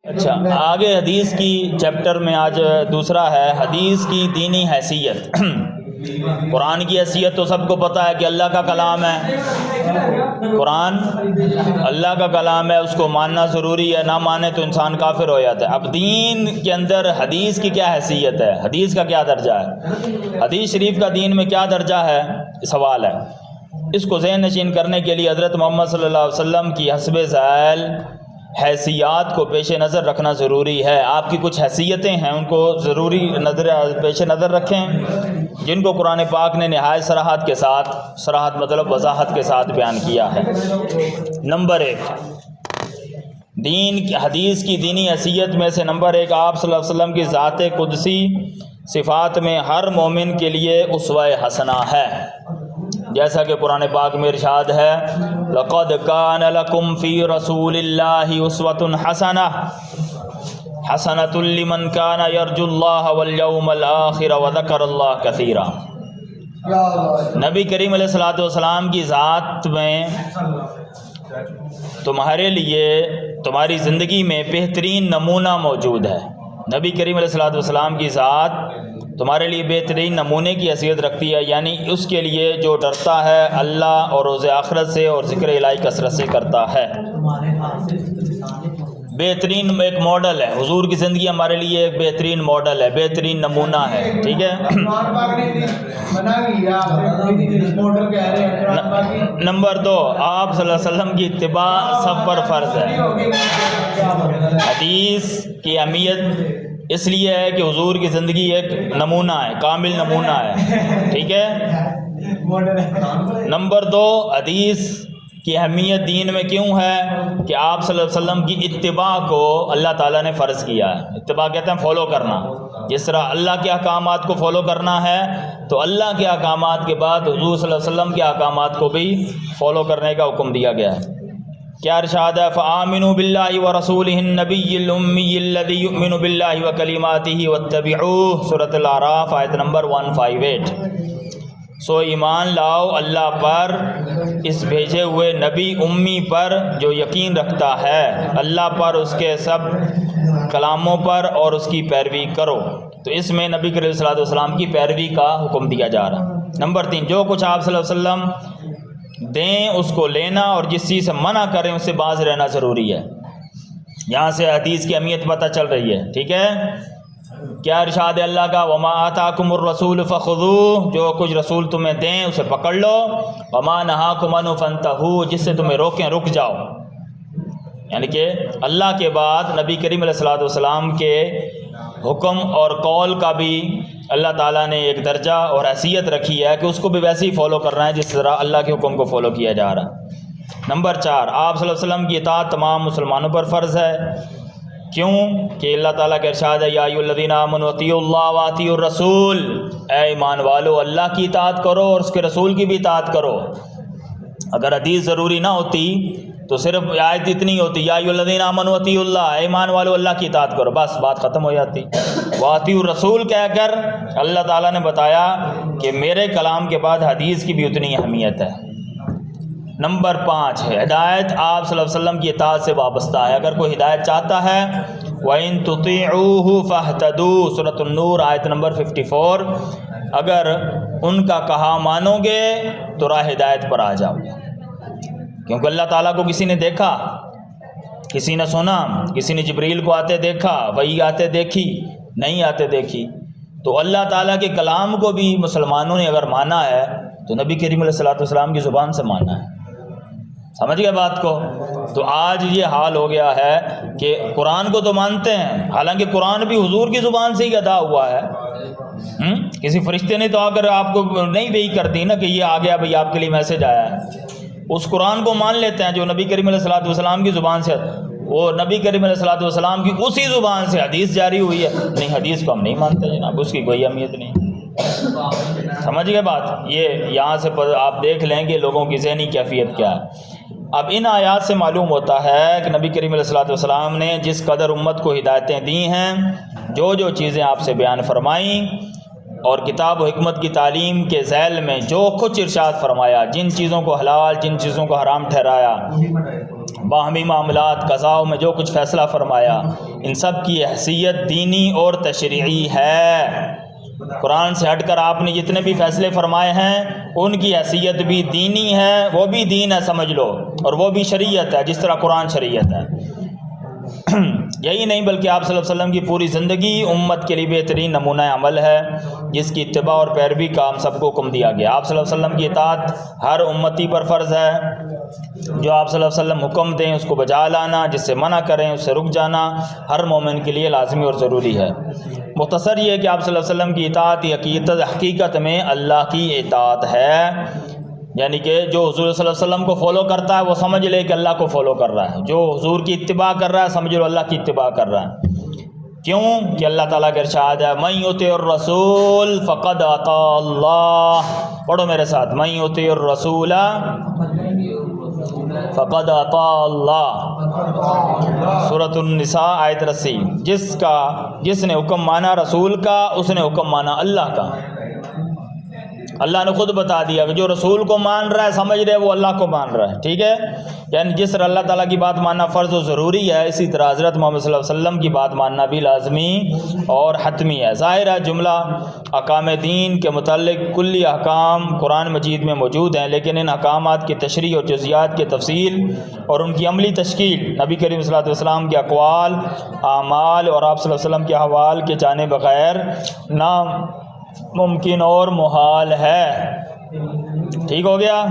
اچھا، آگے حدیث کی چیپٹر میں آج دوسرا ہے حدیث کی دینی حیثیت۔ قرآن کی حیثیت تو سب کو پتہ ہے کہ اللہ کا کلام ہے، قرآن اللہ کا کلام ہے، اس کو ماننا ضروری ہے، نہ مانے تو انسان کافر ہو جاتا ہے۔ اب دین کے اندر حدیث کی کیا حیثیت ہے، حدیث کا کیا درجہ ہے، حدیث شریف کا دین میں کیا درجہ ہے، سوال ہے۔ اس کو ذہن نشین کرنے کے لیے حضرت محمد صلی اللہ علیہ وسلم کی حسب ذیل حیثیات کو پیش نظر رکھنا ضروری ہے۔ آپ کی کچھ حیثیتیں ہیں، ان کو ضروری پیش نظر رکھیں، جن کو قرآن پاک نے نہایت صراحت کے ساتھ، صراحت مطلب وضاحت کے ساتھ بیان کیا ہے۔ نمبر 1، حدیث کی دینی حیثیت میں سے نمبر 1، آپ صلی اللہ علیہ وسلم کی ذات قدسی صفات میں ہر مومن کے لیے اسوہ حسنہ ہے، جیسا کہ قرآن پاک میں ارشاد ہے لَقَدْ كَانَ لَكُمْ فِي رَسُولِ اللَّهِ أُسْوَةٌ حَسَنَةٌ حَسَنَةٌ لِمَنْ كَانَ يَرْجُو اللَّهَ وَالْيَوْمَ الْآخِرَ وَذَكَرَ اللَّهَ كَثِيرًا۔ نبی کریم علیہ الصلوۃ والسلام کی ذات میں تمہارے لیے، تمہاری زندگی میں بہترین نمونہ موجود ہے۔ نبی کریم علیہ الصلوۃ والسلام کی ذات تمہارے لیے بہترین نمونے کی حیثیت رکھتی ہے، یعنی اس کے لیے جو ڈرتا ہے اللہ اور روز آخرت سے اور ذکر الہی کثرت سے کرتا ہے۔ بہترین ایک ماڈل ہے، حضور کی زندگی ہمارے لیے ایک بہترین ماڈل ہے، بہترین نمونہ ہے، ٹھیک ہے۔ نمبر 2، آپ صلی اللہ علیہ وسلم کی اتباع سب پر فرض ہے۔ حدیث کی اہمیت اس لیے ہے کہ حضور کی زندگی ایک نمونہ ہے، کامل نمونہ ہے، ٹھیک ہے۔ نمبر 2، حدیث کی اہمیت دین میں کیوں ہے کہ آپ صلی اللہ علیہ وسلم کی اتباع کو اللہ تعالیٰ نے فرض کیا ہے۔ اتباع کہتے ہیں فالو کرنا، جس طرح اللہ کے احکامات کو فالو کرنا ہے تو اللہ کے احکامات کے بعد حضور صلی اللہ علیہ وسلم کے احکامات کو بھی فالو کرنے کا حکم دیا گیا ہے۔ کیا ارشاد ہے فآمنوا باللہ ورسولہ النبی الامی الذی یؤمن باللہ وکلماتہ واتبعوہ، سورۃ الاعراف آیت نمبر 158۔ سو ایمان لاؤ اللہ پر، اس بھیجے ہوئے نبی امی پر جو یقین رکھتا ہے اللہ پر، اس کے سب کلاموں پر، اور اس کی پیروی کرو۔ تو اس میں نبی کریم صلی اللہ علیہ وسلم کی پیروی کا حکم دیا جا رہا ہے۔ نمبر 3، جو کچھ آپ صلی اللہ علیہ وسلم دیں اس کو لینا، اور جس چیز سے منع کریں اس سے باز رہنا ضروری ہے۔ یہاں سے حدیث کی اہمیت پتہ چل رہی ہے، ٹھیک ہے۔ کیا ارشاد ہے اللہ کا وما آتاکم الرسول فخذوہ، جو کچھ رسول تمہیں دیں اسے پکڑ لو، وما نہاکم عنہ فانتہوا، جس سے تمہیں روکیں رک جاؤ۔ یعنی کہ اللہ کے بعد نبی کریم علیہ الصلوۃ والسلام کے حکم اور قول کا بھی اللہ تعالیٰ نے ایک درجہ اور حیثیت رکھی ہے کہ اس کو بھی ویسے ہی فالو کرنا ہے جس طرح اللہ کے حکم کو فالو کیا جا رہا ہے۔ نمبر 4، آپ صلی اللہ علیہ وسلم کی اطاعت تمام مسلمانوں پر فرض ہے۔ کیوں کہ اللہ تعالیٰ کا ارشاد ہے یا ایھا الذین آمنوا اطیعوا اللہ واطیعوا الرسول، اے ایمان والو اللہ کی اطاعت کرو اور اس کے رسول کی بھی اطاعت کرو۔ اگر حدیث ضروری نہ ہوتی تو صرف آیت اتنی ہوتی یا ایھا الذین آمنوا اطیعوا اللہ، اے ایمان والو اللہ کی اطاعت کرو، بس بات ختم ہو جاتی۔ واطیعوا الرسول کہہ کر اللہ تعالیٰ نے بتایا کہ میرے کلام کے بعد حدیث کی بھی اتنی اہمیت ہے۔ نمبر 5، ہدایت آپ صلی اللہ علیہ وسلم کی اطاعت سے وابستہ ہے۔ اگر کوئی ہدایت چاہتا ہے وَإِن تُطِيعُوهُ فَاهْتَدُوا، سورۃ النور آیت نمبر 54، اگر ان کا کہا مانو گے تو راہ ہدایت پر آ جاؤ گے۔ کیونکہ اللہ تعالیٰ کو کسی نے دیکھا، کسی نے سنا، کسی نے جبریل کو آتے دیکھا، وحی آتے دیکھی، نہیں آتے دیکھی، تو اللہ تعالیٰ کے کلام کو بھی مسلمانوں نے اگر مانا ہے تو نبی کریم علیہ الصلوۃ والسلام کی زبان سے مانا ہے۔ سمجھ گئے بات کو؟ تو آج یہ حال ہو گیا ہے کہ قرآن کو تو مانتے ہیں، حالانکہ قرآن بھی حضور کی زبان سے ہی ادا ہوا ہے۔ کسی فرشتے نے تو آ کر آپ کو نہیں وحی کر دی نا کہ یہ آ گیا بھئی آپ کے لیے میسج آیا ہے۔ اس قرآن کو مان لیتے ہیں جو نبی کریم علیہ الصلوۃ والسلام کی زبان سے، وہ نبی کریم علیہ الصلوۃ والسلام کی اسی زبان سے حدیث جاری ہوئی ہے، نہیں حدیث کو ہم نہیں مانتے جناب، اس کی کوئی اہمیت نہیں۔ سمجھ گئے بات؟ یہ یہاں سے آپ دیکھ لیں کہ لوگوں کی ذہنی کیفیت کیا ہے۔ اب ان آیات سے معلوم ہوتا ہے کہ نبی کریم علیہ الصلوۃ والسلام نے جس قدر امت کو ہدایتیں دی ہیں، جو چیزیں آپ سے بیان فرمائیں، اور کتاب و حکمت کی تعلیم کے ذیل میں جو کچھ ارشاد فرمایا، جن چیزوں کو حلال، جن چیزوں کو حرام ٹھہرایا، باہمی معاملات قضاء میں جو کچھ فیصلہ فرمایا ان سب کی حیثیت دینی اور تشریعی ہے۔ قرآن سے ہٹ کر آپ نے جتنے بھی فیصلے فرمائے ہیں ان کی حیثیت بھی دینی ہے، وہ بھی دین ہے سمجھ لو، اور وہ بھی شریعت ہے جس طرح قرآن شریعت ہے۔ یہی نہیں بلکہ آپ صلی اللہ علیہ وسلم کی پوری زندگی امت کے لیے بہترین نمونہ عمل ہے جس کی اتباع اور پیروی کا ہم سب کو حکم دیا گیا۔ آپ صلی اللہ علیہ وسلم کی اطاعت ہر امتی پر فرض ہے۔ جو آپ صلی اللہ علیہ وسلم حکم دیں اس کو بجا لانا، جس سے منع کریں اس سے رک جانا ہر مومن کے لیے لازمی اور ضروری ہے۔ مختصر یہ کہ آپ صلی اللہ علیہ وسلم کی اطاعت حقیقت میں اللہ کی اطاعت ہے، یعنی کہ جو حضور صلی اللہ علیہ وسلم کو فالو کرتا ہے وہ سمجھ لے کہ اللہ کو فالو کر رہا ہے، جو حضور کی اتباع کر رہا ہے سمجھ لو اللہ کی اتباع کر رہا ہے۔ کیوں کہ اللہ تعالیٰ کا ارشاد ہے من یطع الرسول فقد اطاع اللہ۔ پڑھو میرے ساتھ، من یطع الرسول فقد اطاع اللہ، سورۃ النساء آیت 80۔ جس نے حکم مانا رسول کا اس نے حکم مانا اللہ کا۔ اللہ نے خود بتا دیا کہ جو رسول کو مان رہا ہے سمجھ رہے وہ اللہ کو مان رہا ہے، ٹھیک ہے؟ یعنی جس طرح اللہ تعالیٰ کی بات ماننا فرض و ضروری ہے اسی طرح حضرت محمد صلی اللہ علیہ وسلم کی بات ماننا بھی لازمی اور حتمی ہے۔ ظاہر ہے جملہ احکام دین کے متعلق کلی احکام قرآن مجید میں موجود ہیں، لیکن ان احکامات کی تشریح اور جزیات کی تفصیل اور ان کی عملی تشکیل نبی کریم صلی اللہ علیہ وسلم کے اقوال، اعمال اور آپ صلی اللہ علیہ وسلم کے احوال کے جانے بغیر ناممکن اور محال ہے۔ ٹھیک ہو گیا؟